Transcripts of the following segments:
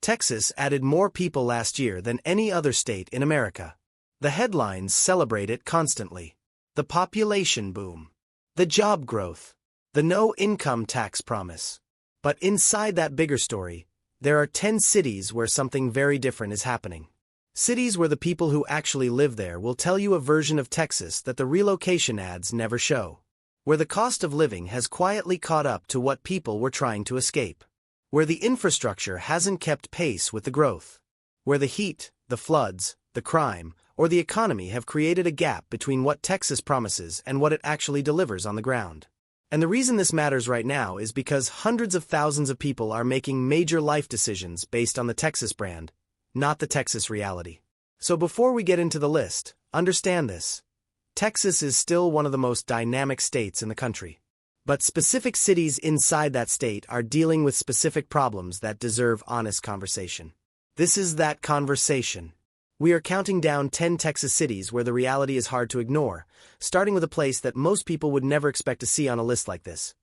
Texas added more people last year than any other state in America. The headlines celebrate it constantly. The population boom. The job growth. The no income tax promise. But inside that bigger story, there are 10 cities where something very different is happening. Cities where the people who actually live there will tell you a version of Texas that the relocation ads never show. Where the cost of living has quietly caught up to what people were trying to escape. Where the infrastructure hasn't kept pace with the growth. Where the heat, the floods, the crime, or the economy have created a gap between what Texas promises and what it actually delivers on the ground. And the reason this matters right now is because hundreds of thousands of people are making major life decisions based on the Texas brand, not the Texas reality. So before we get into the list, understand this. Texas is still one of the most dynamic states in the country. But specific cities inside that state are dealing with specific problems that deserve honest conversation. This is that conversation. We are counting down 10 Texas cities where the reality is hard to ignore, starting with a place that most people would never expect to see on a list like this.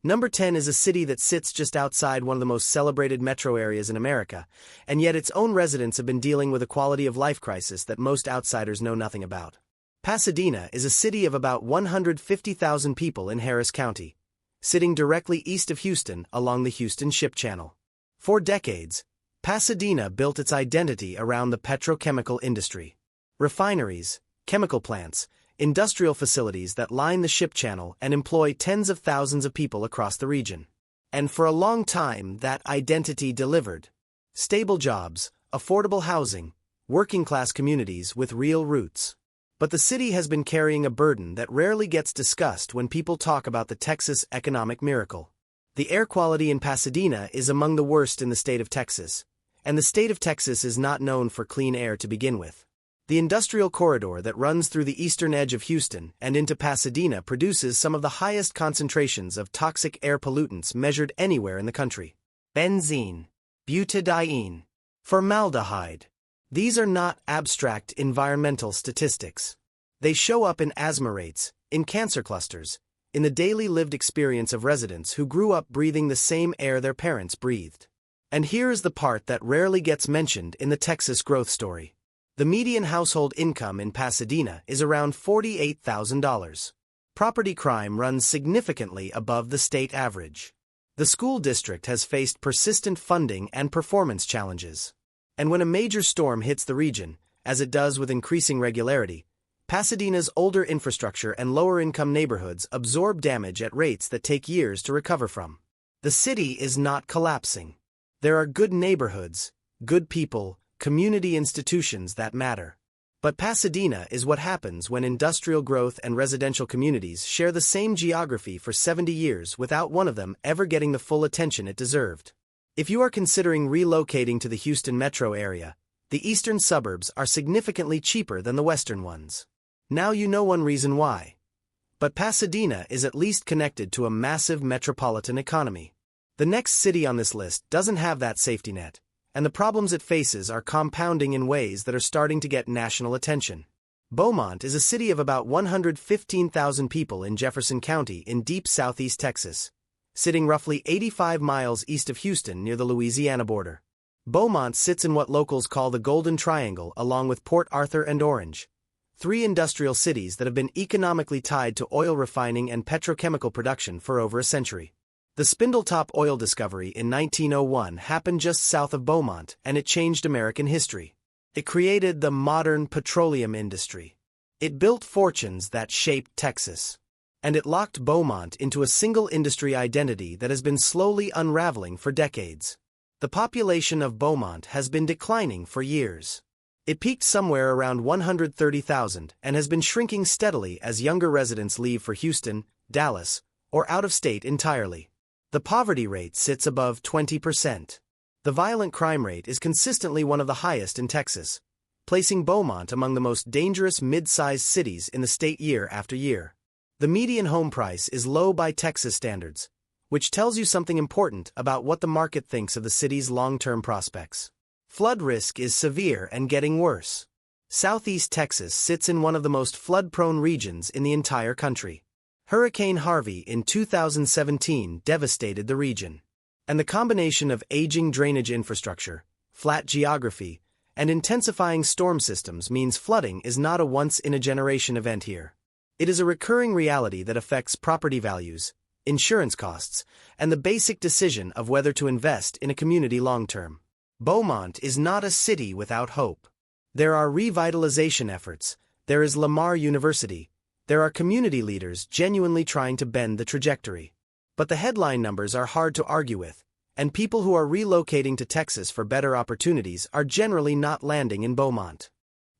Number 10 is a city that sits just outside one of the most celebrated metro areas in America, and yet its own residents have been dealing with a quality of life crisis that most outsiders know nothing about. Pasadena is a city of about 150,000 people in Harris County, sitting directly east of Houston along the Houston Ship Channel. For decades, Pasadena built its identity around the petrochemical industry. Refineries, chemical plants, industrial facilities that line the ship channel and employ tens of thousands of people across the region. And for a long time, that identity delivered. Stable jobs, affordable housing, working-class communities with real roots. But the city has been carrying a burden that rarely gets discussed when people talk about the Texas economic miracle. The air quality in Pasadena is among the worst in the state of Texas, and the state of Texas is not known for clean air to begin with. The industrial corridor that runs through the eastern edge of Houston and into Pasadena produces some of the highest concentrations of toxic air pollutants measured anywhere in the country. Benzene, butadiene, formaldehyde. These are not abstract environmental statistics. They show up in asthma rates, in cancer clusters, in the daily lived experience of residents who grew up breathing the same air their parents breathed. And here is the part that rarely gets mentioned in the Texas growth story. The median household income in Pasadena is around $48,000. Property crime runs significantly above the state average. The school district has faced persistent funding and performance challenges. And when a major storm hits the region, as it does with increasing regularity, Pasadena's older infrastructure and lower-income neighborhoods absorb damage at rates that take years to recover from. The city is not collapsing. There are good neighborhoods, good people, community institutions that matter. But Pasadena is what happens when industrial growth and residential communities share the same geography for 70 years without one of them ever getting the full attention it deserved. If you are considering relocating to the Houston metro area, the eastern suburbs are significantly cheaper than the western ones. Now you know one reason why. But Pasadena is at least connected to a massive metropolitan economy. The next city on this list doesn't have that safety net, and the problems it faces are compounding in ways that are starting to get national attention. Beaumont is a city of about 115,000 people in Jefferson County in deep southeast Texas, sitting roughly 85 miles east of Houston near the Louisiana border. Beaumont sits in what locals call the Golden Triangle along with Port Arthur and Orange, three industrial cities that have been economically tied to oil refining and petrochemical production for over a century. The Spindletop oil discovery in 1901 happened just south of Beaumont, and it changed American history. It created the modern petroleum industry. It built fortunes that shaped Texas. And it locked Beaumont into a single industry identity that has been slowly unraveling for decades. The population of Beaumont has been declining for years. It peaked somewhere around 130,000 and has been shrinking steadily as younger residents leave for Houston, Dallas, or out of state entirely. The poverty rate sits above 20%. The violent crime rate is consistently one of the highest in Texas, placing Beaumont among the most dangerous mid-sized cities in the state year after year. The median home price is low by Texas standards, which tells you something important about what the market thinks of the city's long-term prospects. Flood risk is severe and getting worse. Southeast Texas sits in one of the most flood-prone regions in the entire country. Hurricane Harvey in 2017 devastated the region. And the combination of aging drainage infrastructure, flat geography, and intensifying storm systems means flooding is not a once-in-a-generation event here. It is a recurring reality that affects property values, insurance costs, and the basic decision of whether to invest in a community long-term. Beaumont is not a city without hope. There are revitalization efforts, there is Lamar University, there are community leaders genuinely trying to bend the trajectory. But the headline numbers are hard to argue with, and people who are relocating to Texas for better opportunities are generally not landing in Beaumont.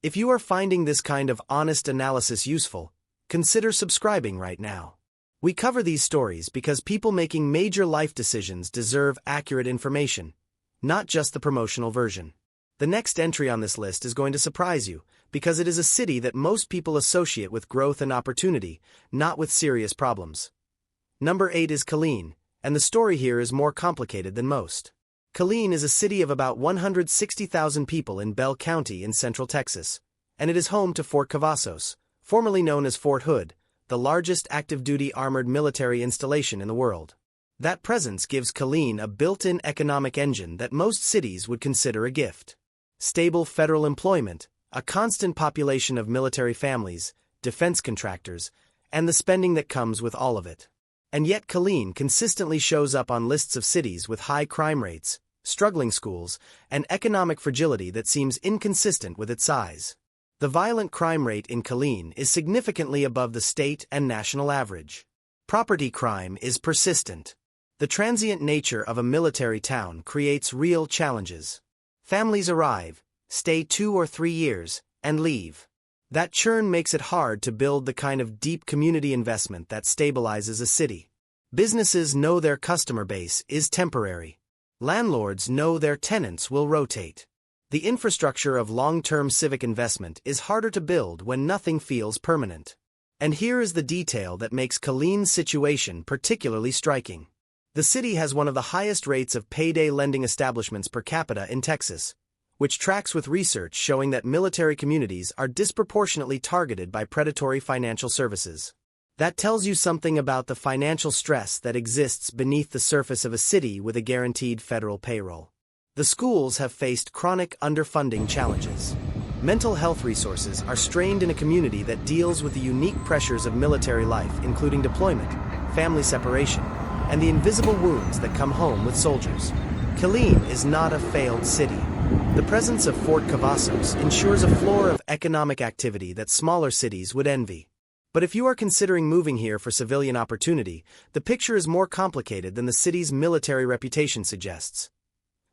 If you are finding this kind of honest analysis useful, consider subscribing right now. We cover these stories because people making major life decisions deserve accurate information, not just the promotional version. The next entry on this list is going to surprise you, because it is a city that most people associate with growth and opportunity, not with serious problems. Number 8 is Killeen, and the story here is more complicated than most. Killeen is a city of about 160,000 people in Bell County in central Texas, and it is home to Fort Cavazos, formerly known as Fort Hood, the largest active-duty armored military installation in the world. That presence gives Killeen a built-in economic engine that most cities would consider a gift. Stable federal employment, a constant population of military families, defense contractors, and the spending that comes with all of it. And yet Killeen consistently shows up on lists of cities with high crime rates, struggling schools, and economic fragility that seems inconsistent with its size. The violent crime rate in Killeen is significantly above the state and national average. Property crime is persistent. The transient nature of a military town creates real challenges. Families arrive, stay 2 or 3 years, and leave. That churn makes it hard to build the kind of deep community investment that stabilizes a city. Businesses know their customer base is temporary. Landlords know their tenants will rotate. The infrastructure of long-term civic investment is harder to build when nothing feels permanent. And here is the detail that makes Killeen's situation particularly striking. The city has one of the highest rates of payday lending establishments per capita in Texas, which tracks with research showing that military communities are disproportionately targeted by predatory financial services. That tells you something about the financial stress that exists beneath the surface of a city with a guaranteed federal payroll. The schools have faced chronic underfunding challenges. Mental health resources are strained in a community that deals with the unique pressures of military life, including deployment, family separation, and the invisible wounds that come home with soldiers. Killeen is not a failed city. The presence of Fort Cavazos ensures a floor of economic activity that smaller cities would envy. But if you are considering moving here for civilian opportunity, the picture is more complicated than the city's military reputation suggests.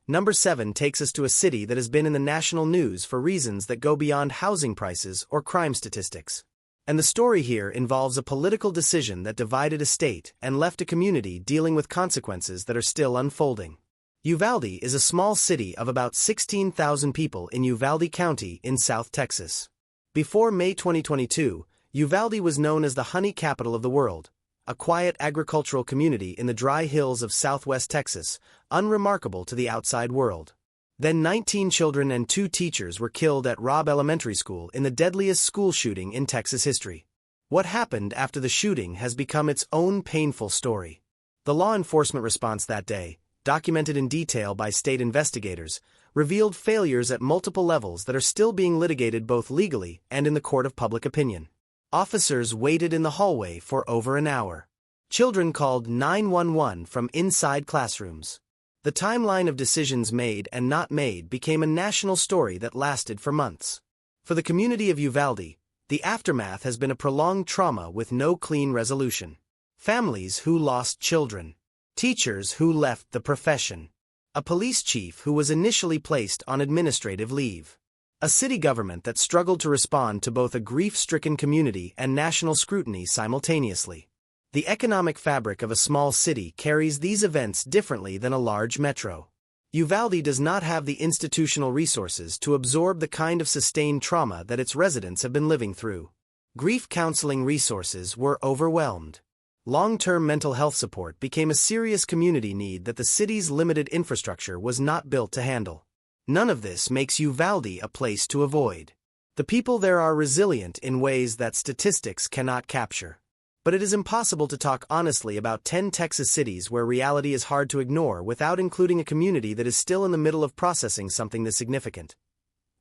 Number 7 takes us to a city that has been in the national news for reasons that go beyond housing prices or crime statistics. And the story here involves a political decision that divided a state and left a community dealing with consequences that are still unfolding. Uvalde is a small city of about 16,000 people in Uvalde County in South Texas. Before May 2022, Uvalde was known as the honey capital of the world, a quiet agricultural community in the dry hills of southwest Texas, unremarkable to the outside world. Then 19 children and 2 teachers were killed at Robb Elementary School in the deadliest school shooting in Texas history. What happened after the shooting has become its own painful story. The law enforcement response that day, documented in detail by state investigators, revealed failures at multiple levels that are still being litigated both legally and in the court of public opinion. Officers waited in the hallway for over an hour. Children called 911 from inside classrooms. The timeline of decisions made and not made became a national story that lasted for months. For the community of Uvalde, the aftermath has been a prolonged trauma with no clean resolution. Families who lost children. Teachers who left the profession. A police chief who was initially placed on administrative leave. A city government that struggled to respond to both a grief-stricken community and national scrutiny simultaneously. The economic fabric of a small city carries these events differently than a large metro. Uvalde does not have the institutional resources to absorb the kind of sustained trauma that its residents have been living through. Grief counseling resources were overwhelmed. Long-term mental health support became a serious community need that the city's limited infrastructure was not built to handle. None of this makes Uvalde a place to avoid. The people there are resilient in ways that statistics cannot capture. But it is impossible to talk honestly about 10 Texas cities where reality is hard to ignore without including a community that is still in the middle of processing something this significant.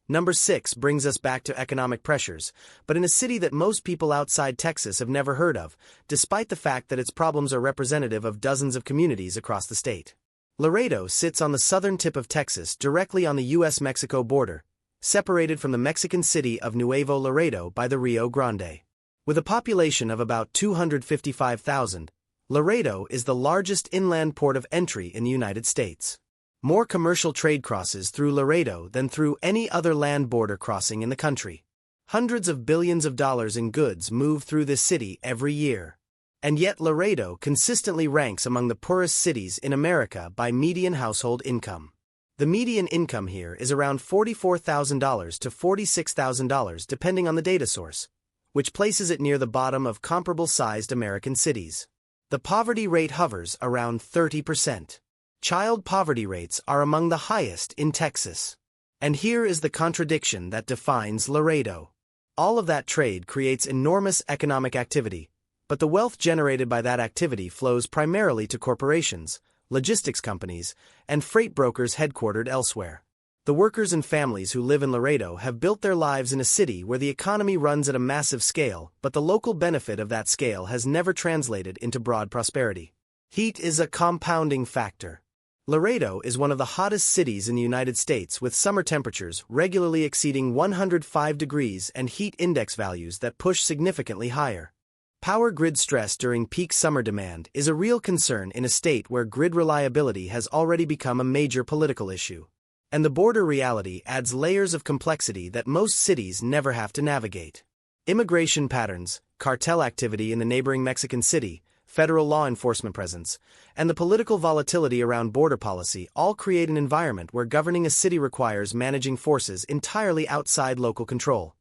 Number 6 brings us back to economic pressures, but in a city that most people outside Texas have never heard of, despite the fact that its problems are representative of dozens of communities across the state. Laredo sits on the southern tip of Texas, directly on the U.S.-Mexico border, separated from the Mexican city of Nuevo Laredo by the Rio Grande. With a population of about 255,000, Laredo is the largest inland port of entry in the United States. More commercial trade crosses through Laredo than through any other land border crossing in the country. Hundreds of billions of dollars in goods move through this city every year. And yet Laredo consistently ranks among the poorest cities in America by median household income. The median income here is around $44,000 to $46,000 depending on the data source, which places it near the bottom of comparable-sized American cities. The poverty rate hovers around 30%. Child poverty rates are among the highest in Texas. And here is the contradiction that defines Laredo. All of that trade creates enormous economic activity, but the wealth generated by that activity flows primarily to corporations, logistics companies, and freight brokers headquartered elsewhere. The workers and families who live in Laredo have built their lives in a city where the economy runs at a massive scale, but the local benefit of that scale has never translated into broad prosperity. Heat is a compounding factor. Laredo is one of the hottest cities in the United States, with summer temperatures regularly exceeding 105 degrees and heat index values that push significantly higher. Power grid stress during peak summer demand is a real concern in a state where grid reliability has already become a major political issue. And the border reality adds layers of complexity that most cities never have to navigate. Immigration patterns, cartel activity in the neighboring Mexican city, federal law enforcement presence, and the political volatility around border policy all create an environment where governing a city requires managing forces entirely outside local control.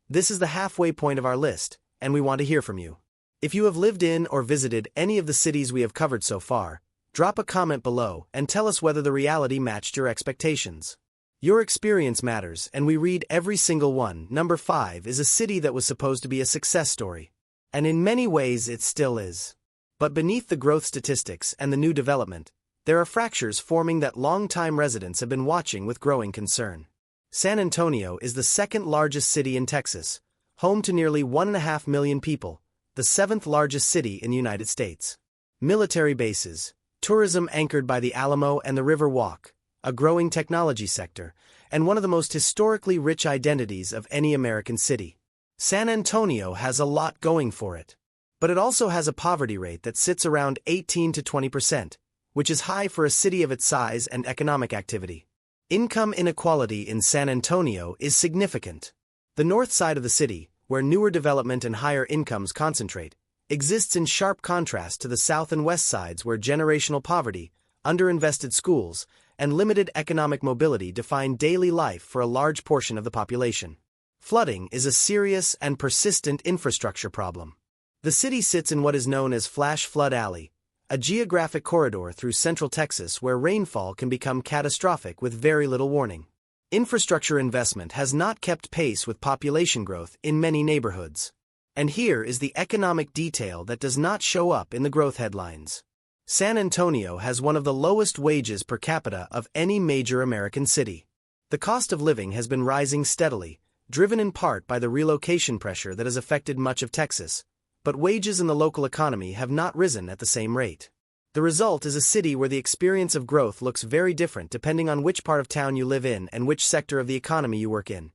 This is the halfway point of our list, and we want to hear from you. If you have lived in or visited any of the cities we have covered so far, drop a comment below and tell us whether the reality matched your expectations. Your experience matters, and we read every single one. Number 5 is a city that was supposed to be a success story. And in many ways it still is. But beneath the growth statistics and the new development, there are fractures forming that long-time residents have been watching with growing concern. San Antonio is the second largest city in Texas, home to nearly 1.5 million people, the 7th largest city in the United States. Military bases, tourism anchored by the Alamo and the River Walk, a growing technology sector, and one of the most historically rich identities of any American city. San Antonio has a lot going for it. But it also has a poverty rate that sits around 18 to 20%, which is high for a city of its size and economic activity. Income inequality in San Antonio is significant. The north side of the city, where newer development and higher incomes concentrate, exists in sharp contrast to the south and west sides where generational poverty, underinvested schools, and limited economic mobility define daily life for a large portion of the population. Flooding is a serious and persistent infrastructure problem. The city sits in what is known as Flash Flood Alley, a geographic corridor through central Texas where rainfall can become catastrophic with very little warning. Infrastructure investment has not kept pace with population growth in many neighborhoods. And here is the economic detail that does not show up in the growth headlines. San Antonio has one of the lowest wages per capita of any major American city. The cost of living has been rising steadily, driven in part by the relocation pressure that has affected much of Texas, but wages in the local economy have not risen at the same rate. The result is a city where the experience of growth looks very different depending on which part of town you live in and which sector of the economy you work in.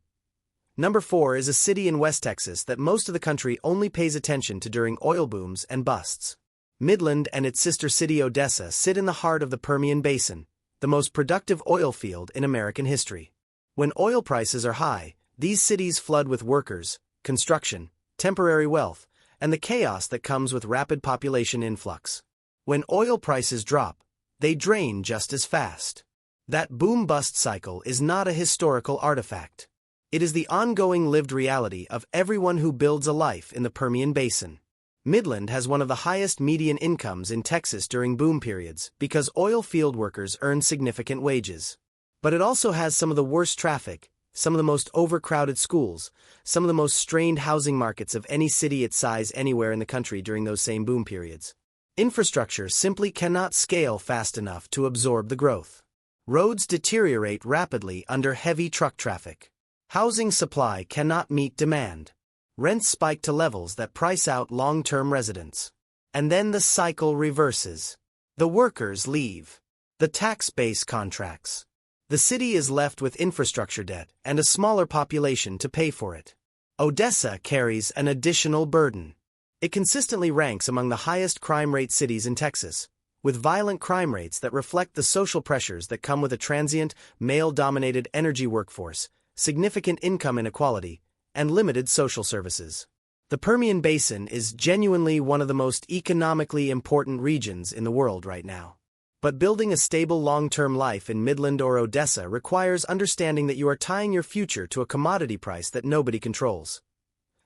Number 4 is a city in West Texas that most of the country only pays attention to during oil booms and busts. Midland and its sister city Odessa sit in the heart of the Permian Basin, the most productive oil field in American history. When oil prices are high, these cities flood with workers, construction, temporary wealth, and the chaos that comes with rapid population influx. When oil prices drop, they drain just as fast. That boom-bust cycle is not a historical artifact. It is the ongoing lived reality of everyone who builds a life in the Permian Basin. Midland has one of the highest median incomes in Texas during boom periods because oil field workers earn significant wages. But it also has some of the worst traffic, some of the most overcrowded schools, some of the most strained housing markets of any city its size anywhere in the country during those same boom periods. Infrastructure simply cannot scale fast enough to absorb the growth. Roads deteriorate rapidly under heavy truck traffic. Housing supply cannot meet demand. Rents spike to levels that price out long-term residents. And then the cycle reverses. The workers leave. The tax base contracts. The city is left with infrastructure debt and a smaller population to pay for it. Odessa carries an additional burden. It consistently ranks among the highest crime rate cities in Texas, with violent crime rates that reflect the social pressures that come with a transient, male-dominated energy workforce, significant income inequality, and limited social services. The Permian Basin is genuinely one of the most economically important regions in the world right now. But building a stable long-term life in Midland or Odessa requires understanding that you are tying your future to a commodity price that nobody controls.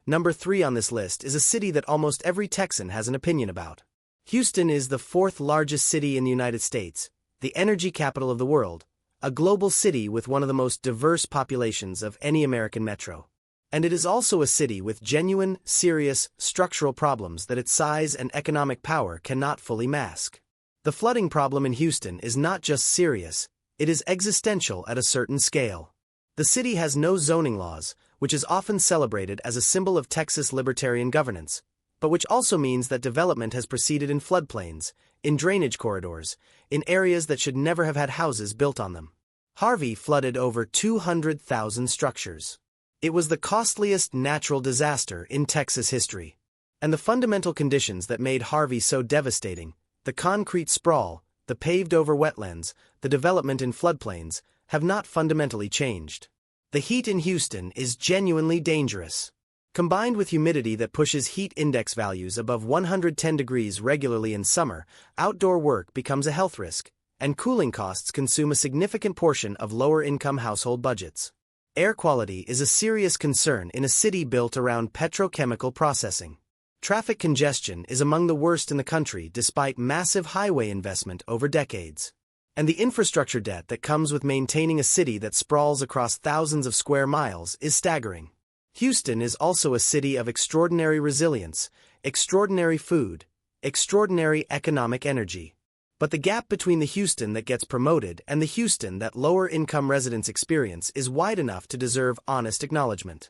Number 3 on this list is a city that almost every Texan has an opinion about. Houston is the 4th largest city in the United States, the energy capital of the world, a global city with one of the most diverse populations of any American metro. And it is also a city with genuine, serious, structural problems that its size and economic power cannot fully mask. The flooding problem in Houston is not just serious, it is existential at a certain scale. The city has no zoning laws, which is often celebrated as a symbol of Texas libertarian governance, but which also means that development has proceeded in floodplains, in drainage corridors, in areas that should never have had houses built on them. Harvey flooded over 200,000 structures. It was the costliest natural disaster in Texas history. And the fundamental conditions that made Harvey so devastating, the concrete sprawl, the paved-over wetlands, the development in floodplains, have not fundamentally changed. The heat in Houston is genuinely dangerous. Combined with humidity that pushes heat index values above 110 degrees regularly in summer, outdoor work becomes a health risk, and cooling costs consume a significant portion of lower-income household budgets. Air quality is a serious concern in a city built around petrochemical processing. Traffic congestion is among the worst in the country despite massive highway investment over decades. And the infrastructure debt that comes with maintaining a city that sprawls across thousands of square miles is staggering. Houston is also a city of extraordinary resilience, extraordinary food, extraordinary economic energy. But the gap between the Houston that gets promoted and the Houston that lower-income residents experience is wide enough to deserve honest acknowledgement.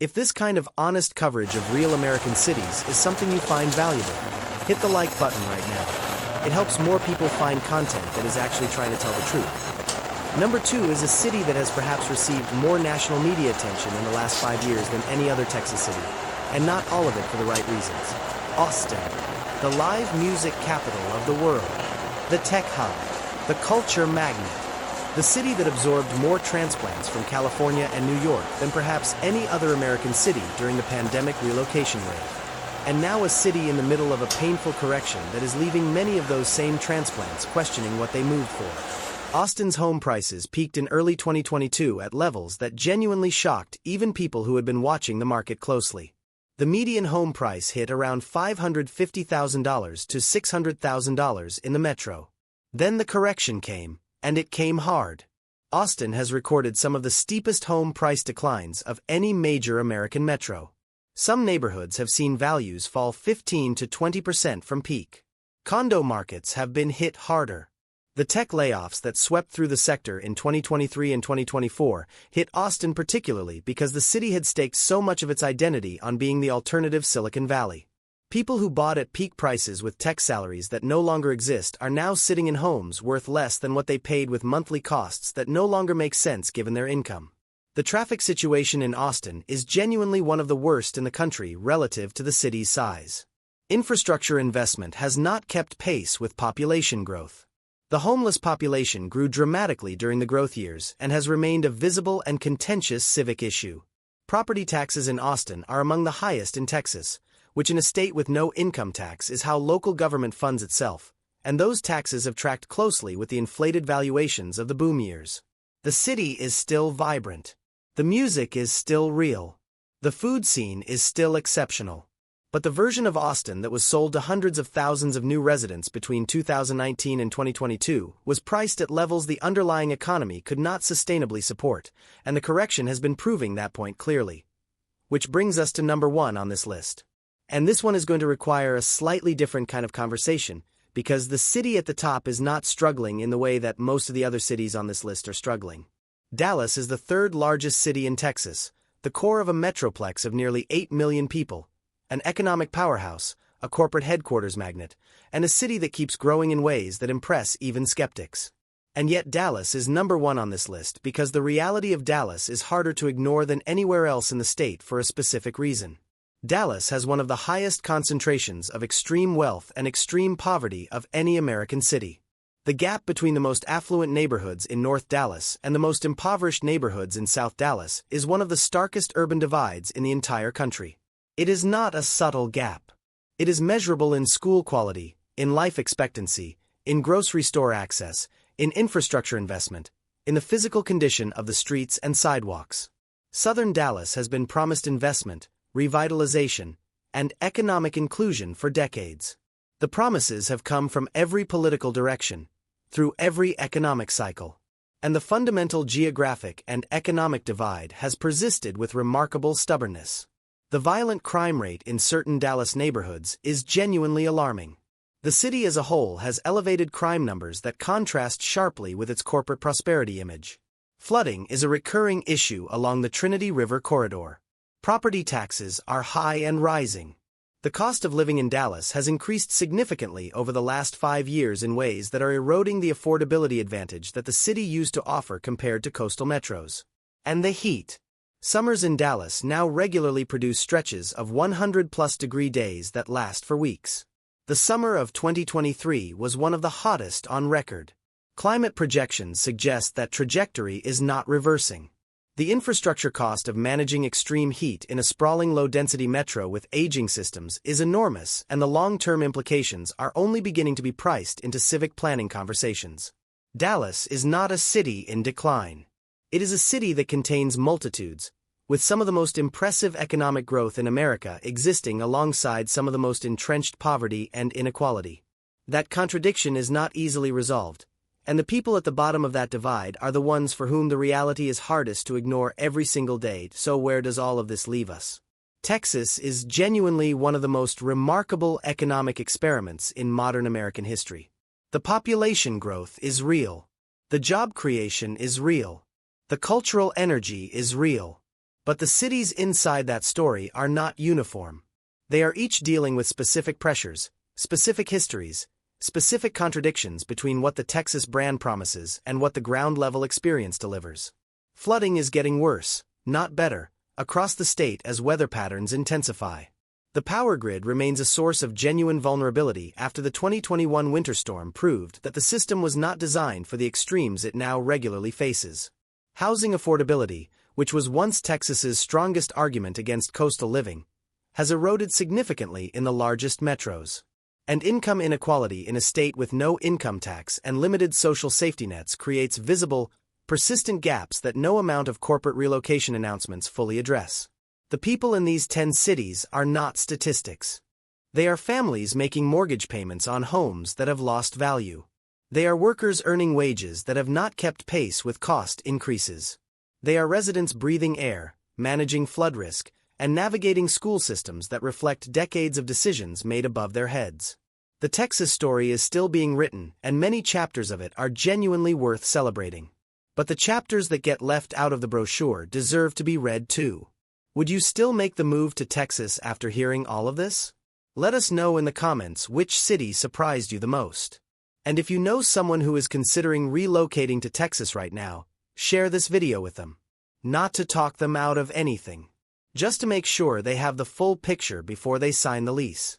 If this kind of honest coverage of real American cities is something you find valuable, hit the like button right now. It helps more people find content that is actually trying to tell the truth. Number 2 is a city that has perhaps received more national media attention in the last 5 years than any other Texas city, and not all of it for the right reasons. Austin, the live music capital of the world, the tech hub, the culture magnet, the city that absorbed more transplants from California and New York than perhaps any other American city during the pandemic relocation wave. And now a city in the middle of a painful correction that is leaving many of those same transplants questioning what they moved for. Austin's home prices peaked in early 2022 at levels that genuinely shocked even people who had been watching the market closely. The median home price hit around $550,000 to $600,000 in the metro. Then the correction came, and it came hard. Austin has recorded some of the steepest home price declines of any major American metro. Some neighborhoods have seen values fall 15 to 20% from peak. Condo markets have been hit harder. The tech layoffs that swept through the sector in 2023 and 2024 hit Austin particularly because the city had staked so much of its identity on being the alternative Silicon Valley. People who bought at peak prices with tech salaries that no longer exist are now sitting in homes worth less than what they paid with monthly costs that no longer make sense given their income. The traffic situation in Austin is genuinely one of the worst in the country relative to the city's size. Infrastructure investment has not kept pace with population growth. The homeless population grew dramatically during the growth years and has remained a visible and contentious civic issue. Property taxes in Austin are among the highest in Texas, which in a state with no income tax is how local government funds itself, and those taxes have tracked closely with the inflated valuations of the boom years. The city is still vibrant. The music is still real. The food scene is still exceptional. But the version of Austin that was sold to hundreds of thousands of new residents between 2019 and 2022 was priced at levels the underlying economy could not sustainably support, and the correction has been proving that point clearly. Which brings us to number 1 on this list. And this one is going to require a slightly different kind of conversation, because the city at the top is not struggling in the way that most of the other cities on this list are struggling. Dallas is the third largest city in Texas, the core of a metroplex of nearly 8 million people, an economic powerhouse, a corporate headquarters magnet, and a city that keeps growing in ways that impress even skeptics. And yet Dallas is number 1 on this list because the reality of Dallas is harder to ignore than anywhere else in the state for a specific reason. Dallas has one of the highest concentrations of extreme wealth and extreme poverty of any American city. The gap between the most affluent neighborhoods in North Dallas and the most impoverished neighborhoods in South Dallas is one of the starkest urban divides in the entire country. It is not a subtle gap. It is measurable in school quality, in life expectancy, in grocery store access, in infrastructure investment, in the physical condition of the streets and sidewalks. Southern Dallas has been promised investment, revitalization, and economic inclusion for decades. The promises have come from every political direction, through every economic cycle. And the fundamental geographic and economic divide has persisted with remarkable stubbornness. The violent crime rate in certain Dallas neighborhoods is genuinely alarming. The city as a whole has elevated crime numbers that contrast sharply with its corporate prosperity image. Flooding is a recurring issue along the Trinity River corridor. Property taxes are high and rising. The cost of living in Dallas has increased significantly over the last 5 years in ways that are eroding the affordability advantage that the city used to offer compared to coastal metros. And the heat. Summers in Dallas now regularly produce stretches of 100-plus-degree days that last for weeks. The summer of 2023 was one of the hottest on record. Climate projections suggest that trajectory is not reversing. The infrastructure cost of managing extreme heat in a sprawling low-density metro with aging systems is enormous, and the long-term implications are only beginning to be priced into civic planning conversations. Dallas is not a city in decline. It is a city that contains multitudes, with some of the most impressive economic growth in America existing alongside some of the most entrenched poverty and inequality. That contradiction is not easily resolved, and the people at the bottom of that divide are the ones for whom the reality is hardest to ignore every single day. So where does all of this leave us? Texas is genuinely one of the most remarkable economic experiments in modern American history. The population growth is real. The job creation is real. The cultural energy is real. But the cities inside that story are not uniform. They are each dealing with specific pressures, specific histories, specific contradictions between what the Texas brand promises and what the ground-level experience delivers. Flooding is getting worse, not better, across the state as weather patterns intensify. The power grid remains a source of genuine vulnerability after the 2021 winter storm proved that the system was not designed for the extremes it now regularly faces. Housing affordability, which was once Texas's strongest argument against coastal living, has eroded significantly in the largest metros. And income inequality in a state with no income tax and limited social safety nets creates visible, persistent gaps that no amount of corporate relocation announcements fully address. The people in these 10 cities are not statistics. They are families making mortgage payments on homes that have lost value. They are workers earning wages that have not kept pace with cost increases. They are residents breathing air, managing flood risk, and navigating school systems that reflect decades of decisions made above their heads. The Texas story is still being written, and many chapters of it are genuinely worth celebrating. But the chapters that get left out of the brochure deserve to be read too. Would you still make the move to Texas after hearing all of this? Let us know in the comments which city surprised you the most. And if you know someone who is considering relocating to Texas right now, share this video with them. Not to talk them out of anything. Just to make sure they have the full picture before they sign the lease.